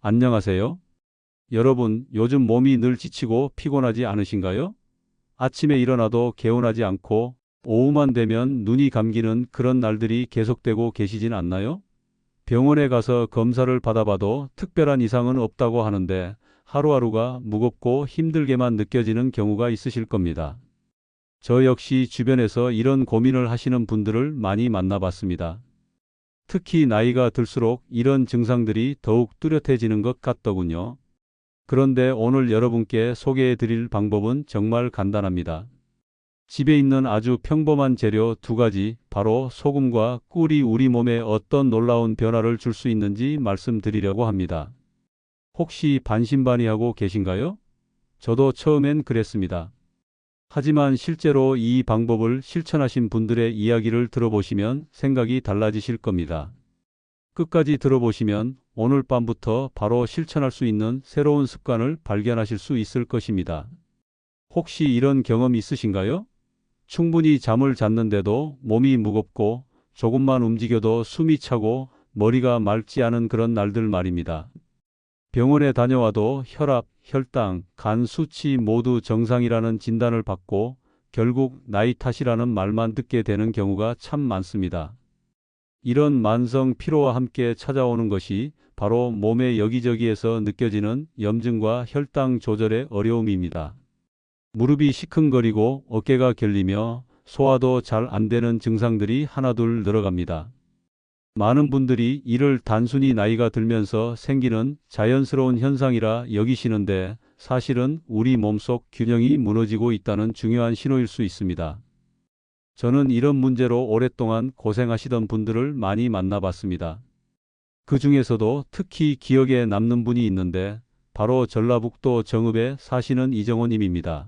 안녕하세요. 여러분, 요즘 몸이 늘 지치고 피곤하지 않으신가요? 아침에 일어나도 개운하지 않고 오후만 되면 눈이 감기는 그런 날들이 계속되고 계시진 않나요? 병원에 가서 검사를 받아봐도 특별한 이상은 없다고 하는데 하루하루가 무겁고 힘들게만 느껴지는 경우가 있으실 겁니다. 저 역시 주변에서 이런 고민을 하시는 분들을 많이 만나봤습니다. 특히 나이가 들수록 이런 증상들이 더욱 뚜렷해지는 것 같더군요. 그런데 오늘 여러분께 소개해 드릴 방법은 정말 간단합니다. 집에 있는 아주 평범한 재료 두 가지, 바로 소금과 꿀이 우리 몸에 어떤 놀라운 변화를 줄 수 있는지 말씀드리려고 합니다. 혹시 반신반의하고 계신가요? 저도 처음엔 그랬습니다. 하지만 실제로 이 방법을 실천하신 분들의 이야기를 들어보시면 생각이 달라지실 겁니다. 끝까지 들어보시면 오늘 밤부터 바로 실천할 수 있는 새로운 습관을 발견하실 수 있을 것입니다. 혹시 이런 경험 있으신가요? 충분히 잠을 잤는데도 몸이 무겁고 조금만 움직여도 숨이 차고 머리가 맑지 않은 그런 날들 말입니다. 병원에 다녀와도 혈압, 혈당, 간 수치 모두 정상이라는 진단을 받고 결국 나이 탓이라는 말만 듣게 되는 경우가 참 많습니다. 이런 만성 피로와 함께 찾아오는 것이 바로 몸의 여기저기에서 느껴지는 염증과 혈당 조절의 어려움입니다. 무릎이 시큰거리고 어깨가 결리며 소화도 잘 안 되는 증상들이 하나둘 늘어갑니다. 많은 분들이 이를 단순히 나이가 들면서 생기는 자연스러운 현상이라 여기시는데 사실은 우리 몸속 균형이 무너지고 있다는 중요한 신호일 수 있습니다. 저는 이런 문제로 오랫동안 고생하시던 분들을 많이 만나봤습니다. 그 중에서도 특히 기억에 남는 분이 있는데 바로 전라북도 정읍에 사시는 이정호님입니다.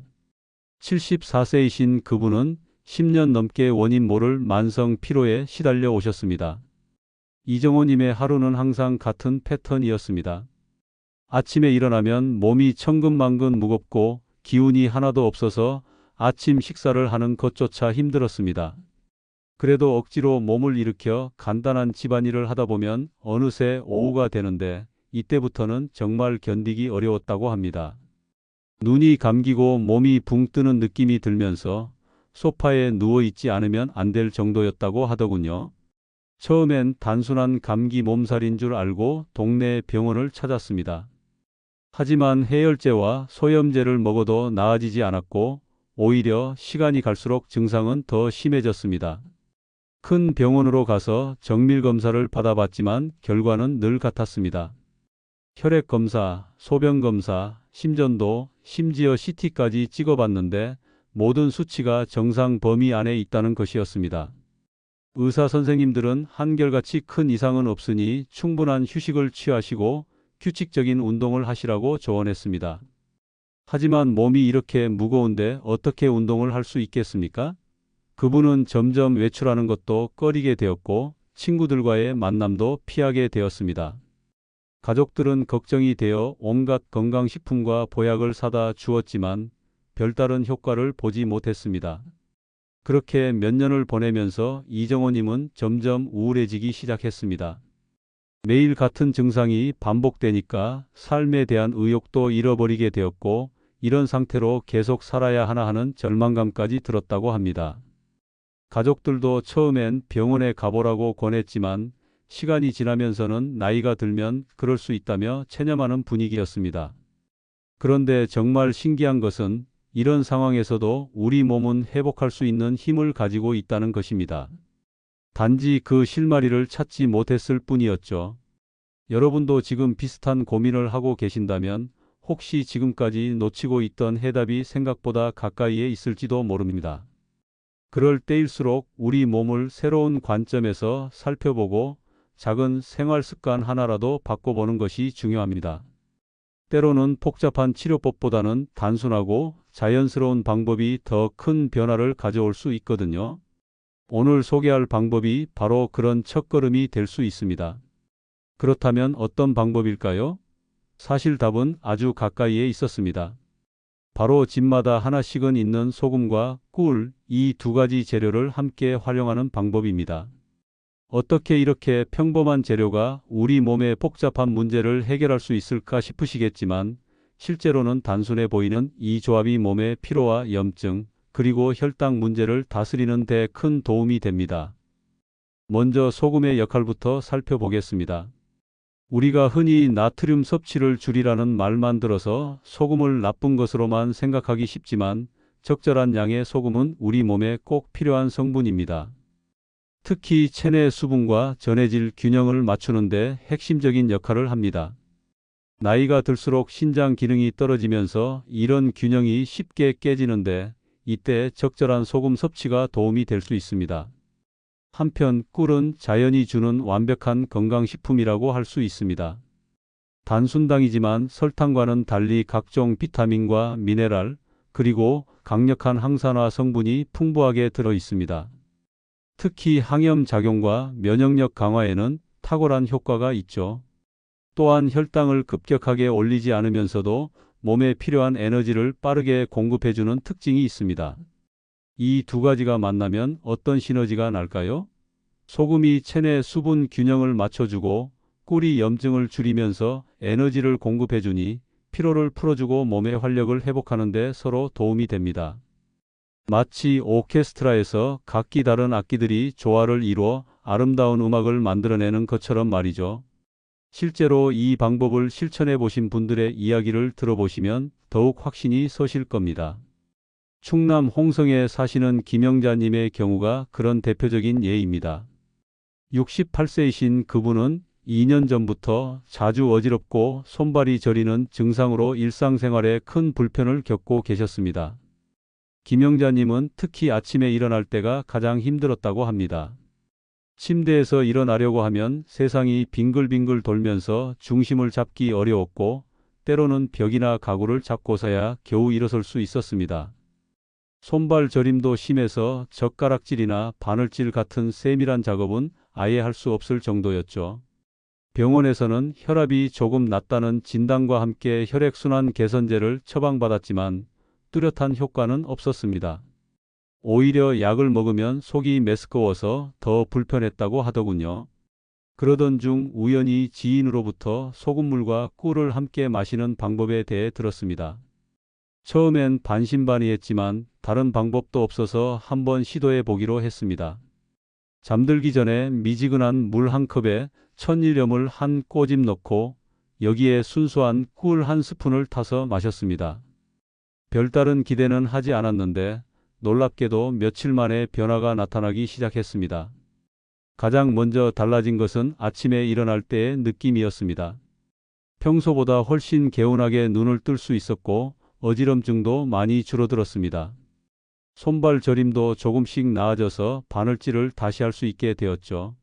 74세이신 그분은 10년 넘게 원인 모를 만성 피로에 시달려 오셨습니다. 이정호님의 하루는 항상 같은 패턴이었습니다. 아침에 일어나면 몸이 천근만근 무겁고 기운이 하나도 없어서 아침 식사를 하는 것조차 힘들었습니다. 그래도 억지로 몸을 일으켜 간단한 집안일을 하다 보면 어느새 오후가 되는데 이때부터는 정말 견디기 어려웠다고 합니다. 눈이 감기고 몸이 붕 뜨는 느낌이 들면서 소파에 누워 있지 않으면 안 될 정도였다고 하더군요. 처음엔 단순한 감기 몸살인 줄 알고 동네 병원을 찾았습니다. 하지만 해열제와 소염제를 먹어도 나아지지 않았고 오히려 시간이 갈수록 증상은 더 심해졌습니다. 큰 병원으로 가서 정밀 검사를 받아봤지만 결과는 늘 같았습니다. 혈액 검사, 소변 검사, 심전도, 심지어 CT까지 찍어봤는데 모든 수치가 정상 범위 안에 있다는 것이었습니다. 의사 선생님들은 한결같이 큰 이상은 없으니 충분한 휴식을 취하시고 규칙적인 운동을 하시라고 조언했습니다. 하지만 몸이 이렇게 무거운데 어떻게 운동을 할 수 있겠습니까? 그분은 점점 외출하는 것도 꺼리게 되었고 친구들과의 만남도 피하게 되었습니다. 가족들은 걱정이 되어 온갖 건강식품과 보약을 사다 주었지만 별다른 효과를 보지 못했습니다. 그렇게 몇 년을 보내면서 이정호님은 점점 우울해지기 시작했습니다. 매일 같은 증상이 반복되니까 삶에 대한 의욕도 잃어버리게 되었고 이런 상태로 계속 살아야 하나 하는 절망감까지 들었다고 합니다. 가족들도 처음엔 병원에 가보라고 권했지만 시간이 지나면서는 나이가 들면 그럴 수 있다며 체념하는 분위기였습니다. 그런데 정말 신기한 것은 이런 상황에서도 우리 몸은 회복할 수 있는 힘을 가지고 있다는 것입니다. 단지 그 실마리를 찾지 못했을 뿐이었죠. 여러분도 지금 비슷한 고민을 하고 계신다면 혹시 지금까지 놓치고 있던 해답이 생각보다 가까이에 있을지도 모릅니다. 그럴 때일수록 우리 몸을 새로운 관점에서 살펴보고 작은 생활 습관 하나라도 바꿔보는 것이 중요합니다. 때로는 복잡한 치료법보다는 단순하고 자연스러운 방법이 더 큰 변화를 가져올 수 있거든요. 오늘 소개할 방법이 바로 그런 첫걸음이 될 수 있습니다. 그렇다면 어떤 방법일까요? 사실 답은 아주 가까이에 있었습니다. 바로 집마다 하나씩은 있는 소금과 꿀, 이 두 가지 재료를 함께 활용하는 방법입니다. 어떻게 이렇게 평범한 재료가 우리 몸의 복잡한 문제를 해결할 수 있을까 싶으시겠지만 실제로는 단순해 보이는 이 조합이 몸의 피로와 염증, 그리고 혈당 문제를 다스리는 데 큰 도움이 됩니다. 먼저 소금의 역할부터 살펴보겠습니다. 우리가 흔히 나트륨 섭취를 줄이라는 말만 들어서 소금을 나쁜 것으로만 생각하기 쉽지만 적절한 양의 소금은 우리 몸에 꼭 필요한 성분입니다. 특히 체내 수분과 전해질 균형을 맞추는 데 핵심적인 역할을 합니다. 나이가 들수록 신장 기능이 떨어지면서 이런 균형이 쉽게 깨지는데 이때 적절한 소금 섭취가 도움이 될 수 있습니다. 한편 꿀은 자연이 주는 완벽한 건강식품이라고 할 수 있습니다. 단순당이지만 설탕과는 달리 각종 비타민과 미네랄, 그리고 강력한 항산화 성분이 풍부하게 들어 있습니다. 특히 항염 작용과 면역력 강화에는 탁월한 효과가 있죠. 또한 혈당을 급격하게 올리지 않으면서도 몸에 필요한 에너지를 빠르게 공급해주는 특징이 있습니다. 이 두 가지가 만나면 어떤 시너지가 날까요? 소금이 체내 수분 균형을 맞춰주고 꿀이 염증을 줄이면서 에너지를 공급해주니 피로를 풀어주고 몸의 활력을 회복하는 데 서로 도움이 됩니다. 마치 오케스트라에서 각기 다른 악기들이 조화를 이루어 아름다운 음악을 만들어내는 것처럼 말이죠. 실제로 이 방법을 실천해 보신 분들의 이야기를 들어보시면 더욱 확신이 서실 겁니다. 충남 홍성에 사시는 김영자님의 경우가 그런 대표적인 예입니다. 68세이신 그분은 2년 전부터 자주 어지럽고 손발이 저리는 증상으로 일상생활에 큰 불편을 겪고 계셨습니다. 김영자님은 특히 아침에 일어날 때가 가장 힘들었다고 합니다. 침대에서 일어나려고 하면 세상이 빙글빙글 돌면서 중심을 잡기 어려웠고 때로는 벽이나 가구를 잡고서야 겨우 일어설 수 있었습니다. 손발 저림도 심해서 젓가락질이나 바늘질 같은 세밀한 작업은 아예 할 수 없을 정도였죠. 병원에서는 혈압이 조금 낮다는 진단과 함께 혈액순환 개선제를 처방받았지만 뚜렷한 효과는 없었습니다. 오히려 약을 먹으면 속이 메스꺼워서 더 불편했다고 하더군요. 그러던 중 우연히 지인으로부터 소금물과 꿀을 함께 마시는 방법에 대해 들었습니다. 처음엔 반신반의했지만 다른 방법도 없어서 한번 시도해 보기로 했습니다. 잠들기 전에 미지근한 물 한 컵에 천일염을 한 꼬집 넣고 여기에 순수한 꿀 한 스푼을 타서 마셨습니다. 별다른 기대는 하지 않았는데 놀랍게도 며칠 만에 변화가 나타나기 시작했습니다. 가장 먼저 달라진 것은 아침에 일어날 때의 느낌이었습니다. 평소보다 훨씬 개운하게 눈을 뜰 수 있었고 어지럼증도 많이 줄어들었습니다. 손발 저림도 조금씩 나아져서 바늘질을 다시 할 수 있게 되었죠.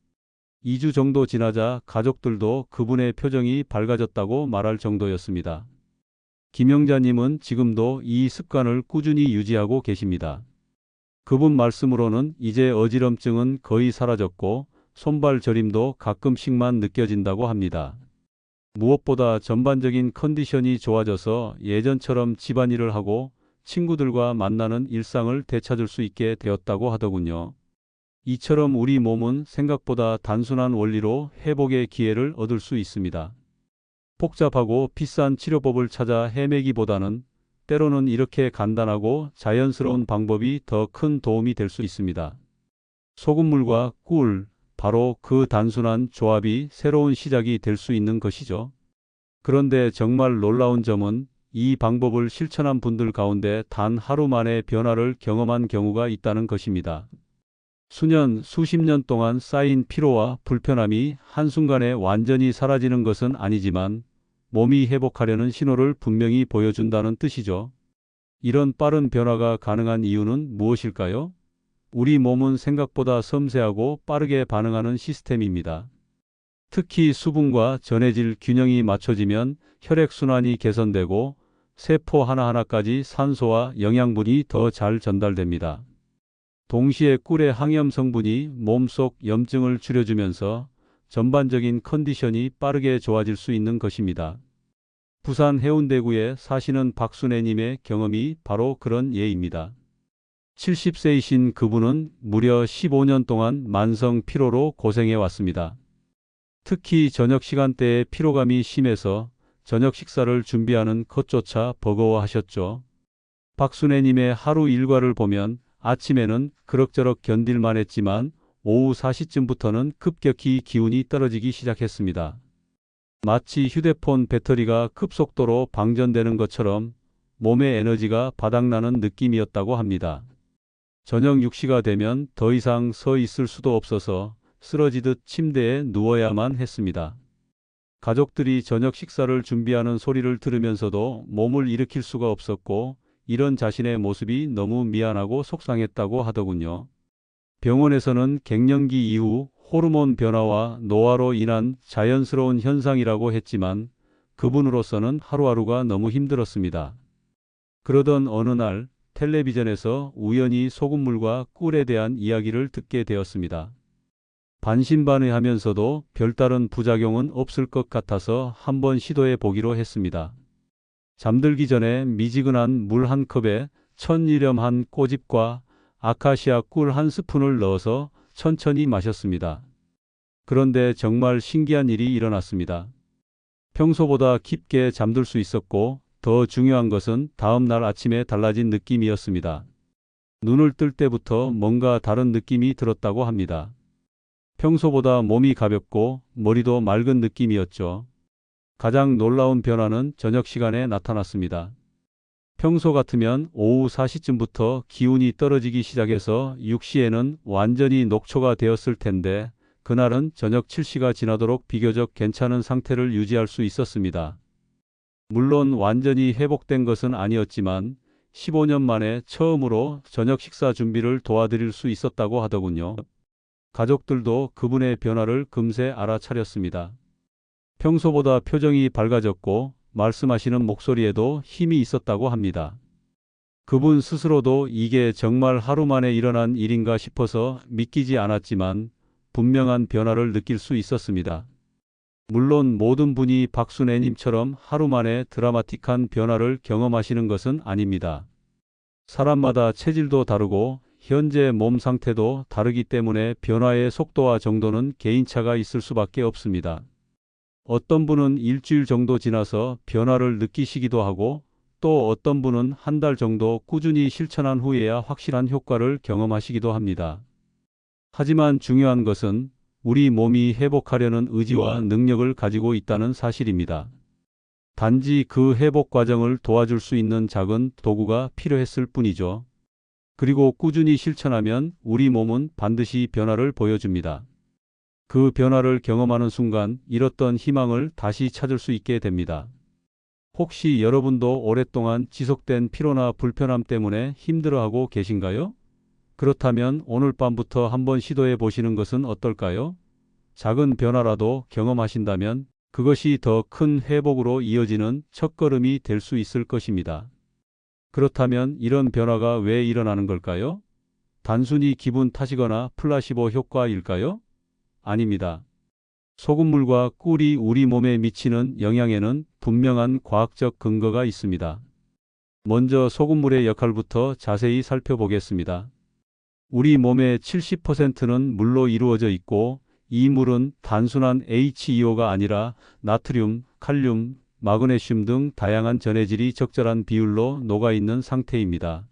2주 정도 지나자 가족들도 그분의 표정이 밝아졌다고 말할 정도였습니다. 김영자님은 지금도 이 습관을 꾸준히 유지하고 계십니다. 그분 말씀으로는 이제 어지럼증은 거의 사라졌고 손발 저림도 가끔씩만 느껴진다고 합니다. 무엇보다 전반적인 컨디션이 좋아져서 예전처럼 집안일을 하고 친구들과 만나는 일상을 되찾을 수 있게 되었다고 하더군요. 이처럼 우리 몸은 생각보다 단순한 원리로 회복의 기회를 얻을 수 있습니다. 복잡하고 비싼 치료법을 찾아 헤매기보다는 때로는 이렇게 간단하고 자연스러운 방법이 더 큰 도움이 될 수 있습니다. 소금물과 꿀, 바로 그 단순한 조합이 새로운 시작이 될 수 있는 것이죠. 그런데 정말 놀라운 점은 이 방법을 실천한 분들 가운데 단 하루 만에 변화를 경험한 경우가 있다는 것입니다. 수년, 수십 년 동안 쌓인 피로와 불편함이 한순간에 완전히 사라지는 것은 아니지만 몸이 회복하려는 신호를 분명히 보여준다는 뜻이죠. 이런 빠른 변화가 가능한 이유는 무엇일까요? 우리 몸은 생각보다 섬세하고 빠르게 반응하는 시스템입니다. 특히 수분과 전해질 균형이 맞춰지면 혈액순환이 개선되고 세포 하나하나까지 산소와 영양분이 더 잘 전달됩니다. 동시에 꿀의 항염 성분이 몸속 염증을 줄여주면서 전반적인 컨디션이 빠르게 좋아질 수 있는 것입니다. 부산 해운대구에 사시는 박순애님의 경험이 바로 그런 예입니다. 70세이신 그분은 무려 15년 동안 만성 피로로 고생해 왔습니다. 특히 저녁 시간대에 피로감이 심해서 저녁 식사를 준비하는 것조차 버거워하셨죠. 박순애님의 하루 일과를 보면 아침에는 그럭저럭 견딜만 했지만 오후 4시쯤부터는 급격히 기운이 떨어지기 시작했습니다. 마치 휴대폰 배터리가 급속도로 방전되는 것처럼 몸의 에너지가 바닥나는 느낌이었다고 합니다. 저녁 6시가 되면 더 이상 서 있을 수도 없어서 쓰러지듯 침대에 누워야만 했습니다. 가족들이 저녁 식사를 준비하는 소리를 들으면서도 몸을 일으킬 수가 없었고 이런 자신의 모습이 너무 미안하고 속상했다고 하더군요. 병원에서는 갱년기 이후 호르몬 변화와 노화로 인한 자연스러운 현상이라고 했지만 그분으로서는 하루하루가 너무 힘들었습니다. 그러던 어느 날 텔레비전에서 우연히 소금물과 꿀에 대한 이야기를 듣게 되었습니다. 반신반의하면서도 별다른 부작용은 없을 것 같아서 한번 시도해 보기로 했습니다. 잠들기 전에 미지근한 물 한 컵에 천일염한 꼬집과 아카시아 꿀 한 스푼을 넣어서 천천히 마셨습니다. 그런데 정말 신기한 일이 일어났습니다. 평소보다 깊게 잠들 수 있었고 더 중요한 것은 다음 날 아침에 달라진 느낌이었습니다. 눈을 뜰 때부터 뭔가 다른 느낌이 들었다고 합니다. 평소보다 몸이 가볍고 머리도 맑은 느낌이었죠. 가장 놀라운 변화는 저녁 시간에 나타났습니다. 평소 같으면 오후 4시쯤부터 기운이 떨어지기 시작해서 6시에는 완전히 녹초가 되었을 텐데 그날은 저녁 7시가 지나도록 비교적 괜찮은 상태를 유지할 수 있었습니다. 물론 완전히 회복된 것은 아니었지만 15년 만에 처음으로 저녁 식사 준비를 도와드릴 수 있었다고 하더군요. 가족들도 그분의 변화를 금세 알아차렸습니다. 평소보다 표정이 밝아졌고 말씀하시는 목소리에도 힘이 있었다고 합니다. 그분 스스로도 이게 정말 하루 만에 일어난 일인가 싶어서 믿기지 않았지만 분명한 변화를 느낄 수 있었습니다. 물론 모든 분이 박순애님처럼 하루 만에 드라마틱한 변화를 경험하시는 것은 아닙니다. 사람마다 체질도 다르고 현재 몸 상태도 다르기 때문에 변화의 속도와 정도는 개인차가 있을 수밖에 없습니다. 어떤 분은 일주일 정도 지나서 변화를 느끼시기도 하고 또 어떤 분은 한 달 정도 꾸준히 실천한 후에야 확실한 효과를 경험하시기도 합니다. 하지만 중요한 것은 우리 몸이 회복하려는 의지와 능력을 가지고 있다는 사실입니다. 단지 그 회복 과정을 도와줄 수 있는 작은 도구가 필요했을 뿐이죠. 그리고 꾸준히 실천하면 우리 몸은 반드시 변화를 보여줍니다. 그 변화를 경험하는 순간 잃었던 희망을 다시 찾을 수 있게 됩니다. 혹시 여러분도 오랫동안 지속된 피로나 불편함 때문에 힘들어하고 계신가요? 그렇다면 오늘 밤부터 한번 시도해 보시는 것은 어떨까요? 작은 변화라도 경험하신다면 그것이 더 큰 회복으로 이어지는 첫걸음이 될 수 있을 것입니다. 그렇다면 이런 변화가 왜 일어나는 걸까요? 단순히 기분 탓이거나 플라시보 효과일까요? 아닙니다. 소금물과 꿀이 우리 몸에 미치는 영향에는 분명한 과학적 근거가 있습니다. 먼저 소금물의 역할부터 자세히 살펴보겠습니다. 우리 몸의 70%는 물로 이루어져 있고 이 물은 단순한 H2O가 아니라 나트륨, 칼륨, 마그네슘 등 다양한 전해질이 적절한 비율로 녹아있는 상태입니다.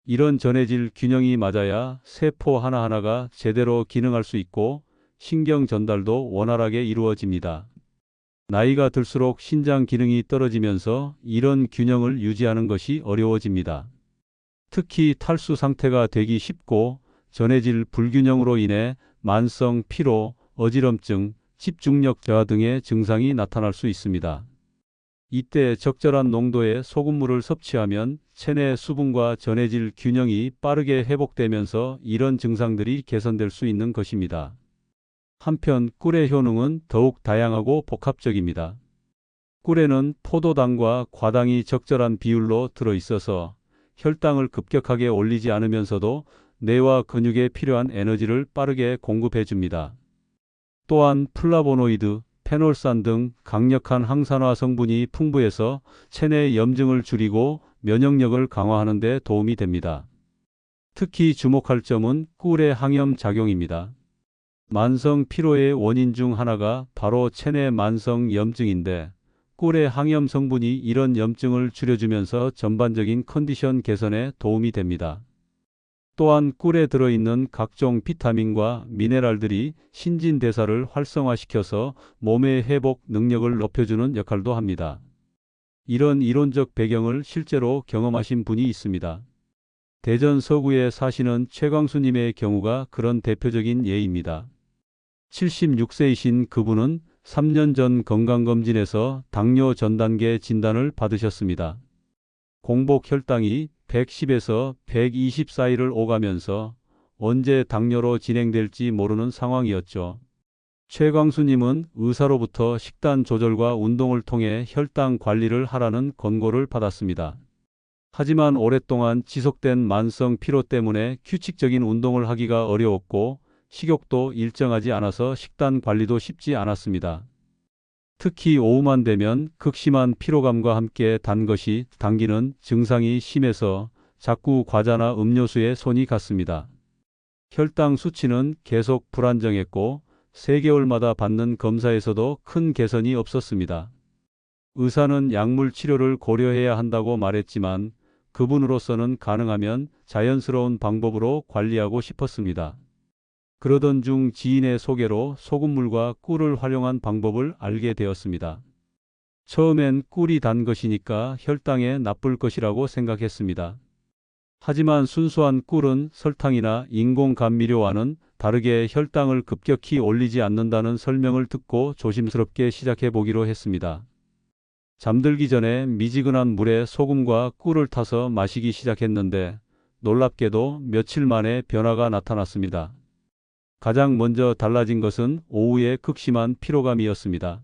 이런 전해질 균형이 맞아야 세포 하나하나가 제대로 기능할 수 있고 신경 전달도 원활하게 이루어집니다. 나이가 들수록 신장 기능이 떨어지면서 이런 균형을 유지하는 것이 어려워집니다. 특히 탈수 상태가 되기 쉽고 전해질 불균형으로 인해 만성 피로, 어지럼증, 집중력 저하 등의 증상이 나타날 수 있습니다. 이때 적절한 농도의 소금물을 섭취하면 체내 수분과 전해질 균형이 빠르게 회복되면서 이런 증상들이 개선될 수 있는 것입니다. 한편 꿀의 효능은 더욱 다양하고 복합적입니다. 꿀에는 포도당과 과당이 적절한 비율로 들어있어서 혈당을 급격하게 올리지 않으면서도 뇌와 근육에 필요한 에너지를 빠르게 공급해 줍니다. 또한 플라보노이드, 페놀산 등 강력한 항산화 성분이 풍부해서 체내 염증을 줄이고 면역력을 강화하는 데 도움이 됩니다. 특히 주목할 점은 꿀의 항염 작용입니다. 만성 피로의 원인 중 하나가 바로 체내 만성 염증인데 꿀의 항염 성분이 이런 염증을 줄여주면서 전반적인 컨디션 개선에 도움이 됩니다. 또한 꿀에 들어있는 각종 비타민과 미네랄들이 신진대사를 활성화시켜서 몸의 회복 능력을 높여주는 역할도 합니다. 이런 이론적 배경을 실제로 경험하신 분이 있습니다. 대전 서구에 사시는 최광수님의 경우가 그런 대표적인 예입니다. 76세이신 그분은 3년 전 건강검진에서 당뇨 전단계 진단을 받으셨습니다. 공복 혈당이 110에서 120 사이를 오가면서 언제 당뇨로 진행될지 모르는 상황이었죠. 최광수님은 의사로부터 식단 조절과 운동을 통해 혈당 관리를 하라는 권고를 받았습니다. 하지만 오랫동안 지속된 만성 피로 때문에 규칙적인 운동을 하기가 어려웠고 식욕도 일정하지 않아서 식단 관리도 쉽지 않았습니다. 특히 오후만 되면 극심한 피로감과 함께 단 것이 당기는 증상이 심해서 자꾸 과자나 음료수에 손이 갔습니다. 혈당 수치는 계속 불안정했고 3개월마다 받는 검사에서도 큰 개선이 없었습니다. 의사는 약물 치료를 고려해야 한다고 말했지만 그분으로서는 가능하면 자연스러운 방법으로 관리하고 싶었습니다. 그러던 중 지인의 소개로 소금물과 꿀을 활용한 방법을 알게 되었습니다. 처음엔 꿀이 단 것이니까 혈당에 나쁠 것이라고 생각했습니다. 하지만 순수한 꿀은 설탕이나 인공 감미료와는 다르게 혈당을 급격히 올리지 않는다는 설명을 듣고 조심스럽게 시작해 보기로 했습니다. 잠들기 전에 미지근한 물에 소금과 꿀을 타서 마시기 시작했는데 놀랍게도 며칠 만에 변화가 나타났습니다. 가장 먼저 달라진 것은 오후의 극심한 피로감이었습니다.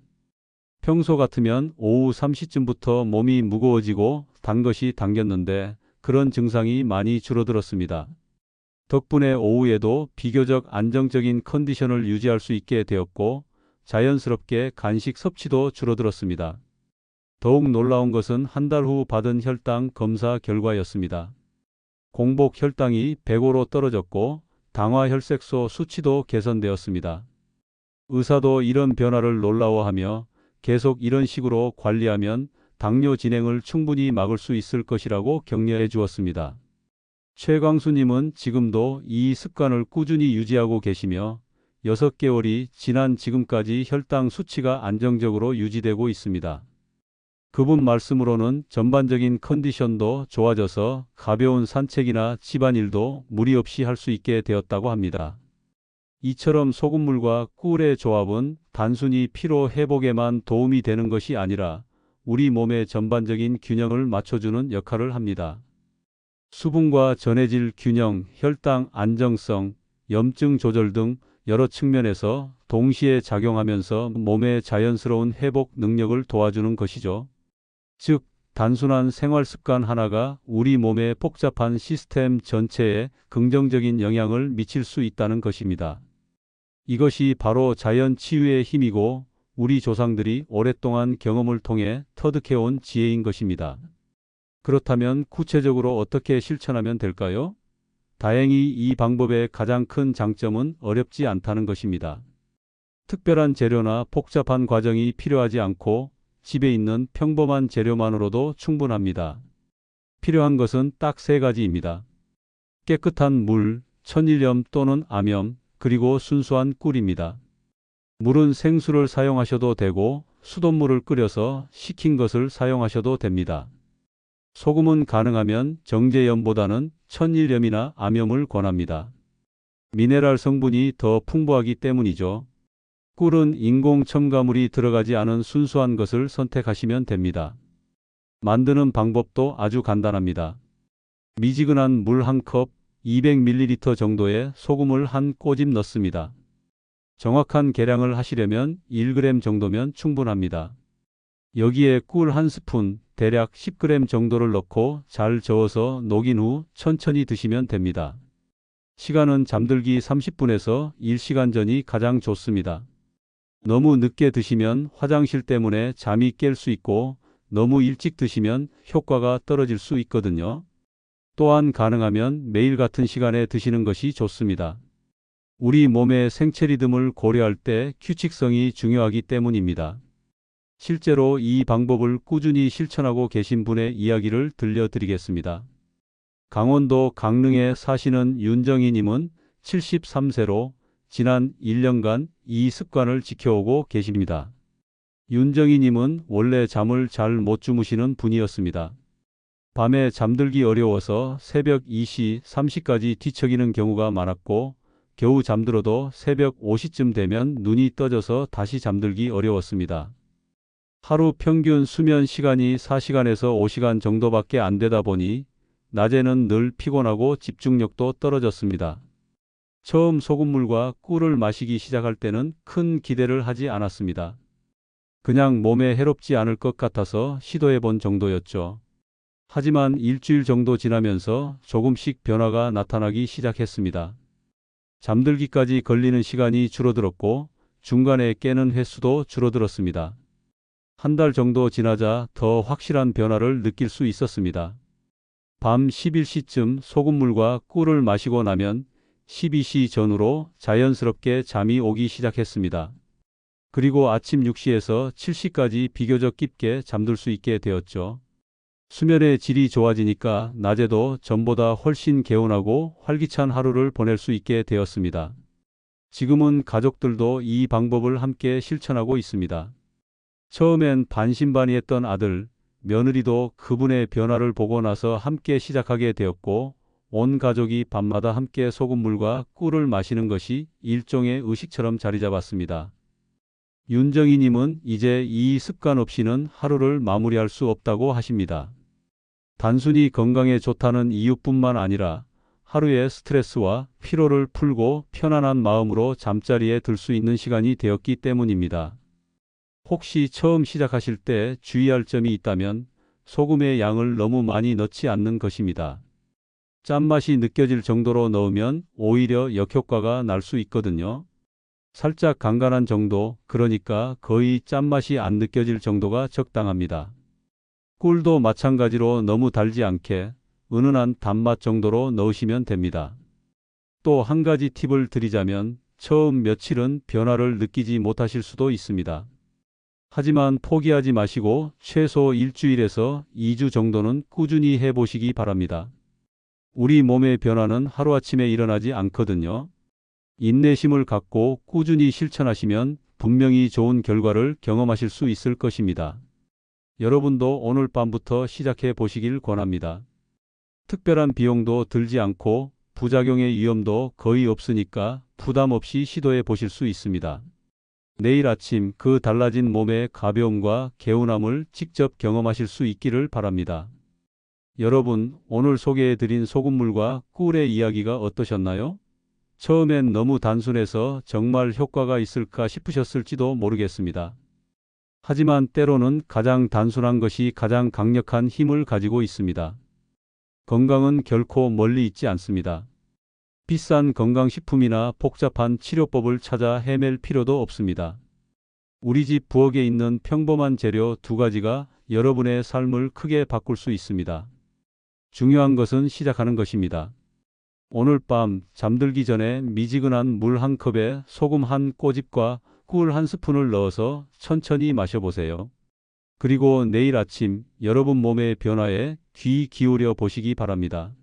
평소 같으면 오후 3시쯤부터 몸이 무거워지고 단 것이 당겼는데 그런 증상이 많이 줄어들었습니다. 덕분에 오후에도 비교적 안정적인 컨디션을 유지할 수 있게 되었고 자연스럽게 간식 섭취도 줄어들었습니다. 더욱 놀라운 것은 한 달 후 받은 혈당 검사 결과였습니다. 공복 혈당이 105로 떨어졌고 당화혈색소 수치도 개선되었습니다. 의사도 이런 변화를 놀라워하며 계속 이런 식으로 관리하면 당뇨 진행을 충분히 막을 수 있을 것이라고 격려해 주었습니다. 최광수님은 지금도 이 습관을 꾸준히 유지하고 계시며 6개월이 지난 지금까지 혈당 수치가 안정적으로 유지되고 있습니다. 그분 말씀으로는 전반적인 컨디션도 좋아져서 가벼운 산책이나 집안일도 무리 없이 할 수 있게 되었다고 합니다. 이처럼 소금물과 꿀의 조합은 단순히 피로 회복에만 도움이 되는 것이 아니라 우리 몸의 전반적인 균형을 맞춰주는 역할을 합니다. 수분과 전해질 균형, 혈당 안정성, 염증 조절 등 여러 측면에서 동시에 작용하면서 몸의 자연스러운 회복 능력을 도와주는 것이죠. 즉, 단순한 생활 습관 하나가 우리 몸의 복잡한 시스템 전체에 긍정적인 영향을 미칠 수 있다는 것입니다. 이것이 바로 자연 치유의 힘이고 우리 조상들이 오랫동안 경험을 통해 터득해온 지혜인 것입니다. 그렇다면 구체적으로 어떻게 실천하면 될까요? 다행히 이 방법의 가장 큰 장점은 어렵지 않다는 것입니다. 특별한 재료나 복잡한 과정이 필요하지 않고 집에 있는 평범한 재료만으로도 충분합니다. 필요한 것은 딱 3가지입니다. 깨끗한 물, 천일염 또는 암염, 그리고 순수한 꿀입니다. 물은 생수를 사용하셔도 되고 수돗물을 끓여서 식힌 것을 사용하셔도 됩니다. 소금은 가능하면 정제염보다는 천일염이나 암염을 권합니다. 미네랄 성분이 더 풍부하기 때문이죠. 꿀은 인공 첨가물이 들어가지 않은 순수한 것을 선택하시면 됩니다. 만드는 방법도 아주 간단합니다. 미지근한 물 1컵, 200ml 정도의 소금을 한 꼬집 넣습니다. 정확한 계량을 하시려면 1g 정도면 충분합니다. 여기에 꿀 1스푼, 대략 10g 정도를 넣고 잘 저어서 녹인 후 천천히 드시면 됩니다. 시간은 잠들기 30분에서 1시간 전이 가장 좋습니다. 너무 늦게 드시면 화장실 때문에 잠이 깰 수 있고 너무 일찍 드시면 효과가 떨어질 수 있거든요. 또한 가능하면 매일 같은 시간에 드시는 것이 좋습니다. 우리 몸의 생체 리듬을 고려할 때 규칙성이 중요하기 때문입니다. 실제로 이 방법을 꾸준히 실천하고 계신 분의 이야기를 들려드리겠습니다. 강원도 강릉에 사시는 윤정희 님은 73세로 지난 1년간 이 습관을 지켜오고 계십니다. 윤정희 님은 원래 잠을 잘 못 주무시는 분이었습니다. 밤에 잠들기 어려워서 새벽 2시, 3시까지 뒤척이는 경우가 많았고 겨우 잠들어도 새벽 5시쯤 되면 눈이 떠져서 다시 잠들기 어려웠습니다. 하루 평균 수면 시간이 4시간에서 5시간 정도밖에 안 되다 보니 낮에는 늘 피곤하고 집중력도 떨어졌습니다. 처음 소금물과 꿀을 마시기 시작할 때는 큰 기대를 하지 않았습니다. 그냥 몸에 해롭지 않을 것 같아서 시도해 본 정도였죠. 하지만 일주일 정도 지나면서 조금씩 변화가 나타나기 시작했습니다. 잠들기까지 걸리는 시간이 줄어들었고 중간에 깨는 횟수도 줄어들었습니다. 한 달 정도 지나자 더 확실한 변화를 느낄 수 있었습니다. 밤 11시쯤 소금물과 꿀을 마시고 나면 12시 전후로 자연스럽게 잠이 오기 시작했습니다. 그리고 아침 6시에서 7시까지 비교적 깊게 잠들 수 있게 되었죠. 수면의 질이 좋아지니까 낮에도 전보다 훨씬 개운하고 활기찬 하루를 보낼 수 있게 되었습니다. 지금은 가족들도 이 방법을 함께 실천하고 있습니다. 처음엔 반신반의했던 아들, 며느리도 그분의 변화를 보고 나서 함께 시작하게 되었고 온 가족이 밤마다 함께 소금물과 꿀을 마시는 것이 일종의 의식처럼 자리 잡았습니다. 윤정희 님은 이제 이 습관 없이는 하루를 마무리할 수 없다고 하십니다. 단순히 건강에 좋다는 이유뿐만 아니라 하루의 스트레스와 피로를 풀고 편안한 마음으로 잠자리에 들 수 있는 시간이 되었기 때문입니다. 혹시 처음 시작하실 때 주의할 점이 있다면 소금의 양을 너무 많이 넣지 않는 것입니다. 짠맛이 느껴질 정도로 넣으면 오히려 역효과가 날 수 있거든요. 살짝 간간한 정도, 그러니까 거의 짠맛이 안 느껴질 정도가 적당합니다. 꿀도 마찬가지로 너무 달지 않게 은은한 단맛 정도로 넣으시면 됩니다. 또 한 가지 팁을 드리자면 처음 며칠은 변화를 느끼지 못하실 수도 있습니다. 하지만 포기하지 마시고 최소 일주일에서 2주 정도는 꾸준히 해보시기 바랍니다. 우리 몸의 변화는 하루아침에 일어나지 않거든요. 인내심을 갖고 꾸준히 실천하시면 분명히 좋은 결과를 경험하실 수 있을 것입니다. 여러분도 오늘 밤부터 시작해 보시길 권합니다. 특별한 비용도 들지 않고 부작용의 위험도 거의 없으니까 부담 없이 시도해 보실 수 있습니다. 내일 아침 그 달라진 몸의 가벼움과 개운함을 직접 경험하실 수 있기를 바랍니다. 여러분, 오늘 소개해드린 소금물과 꿀의 이야기가 어떠셨나요? 처음엔 너무 단순해서 정말 효과가 있을까 싶으셨을지도 모르겠습니다. 하지만 때로는 가장 단순한 것이 가장 강력한 힘을 가지고 있습니다. 건강은 결코 멀리 있지 않습니다. 비싼 건강식품이나 복잡한 치료법을 찾아 헤맬 필요도 없습니다. 우리 집 부엌에 있는 평범한 재료 2가지가 여러분의 삶을 크게 바꿀 수 있습니다. 중요한 것은 시작하는 것입니다. 오늘 밤 잠들기 전에 미지근한 물 1컵에 소금 1꼬집과 꿀 1스푼을 넣어서 천천히 마셔보세요. 그리고 내일 아침 여러분 몸의 변화에 귀 기울여 보시기 바랍니다.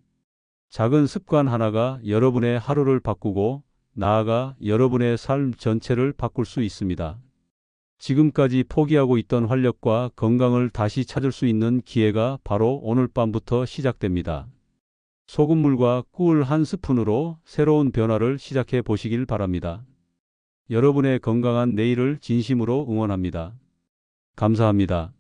작은 습관 하나가 여러분의 하루를 바꾸고 나아가 여러분의 삶 전체를 바꿀 수 있습니다. 지금까지 포기하고 있던 활력과 건강을 다시 찾을 수 있는 기회가 바로 오늘 밤부터 시작됩니다. 소금물과 꿀 1스푼으로 새로운 변화를 시작해 보시길 바랍니다. 여러분의 건강한 내일을 진심으로 응원합니다. 감사합니다.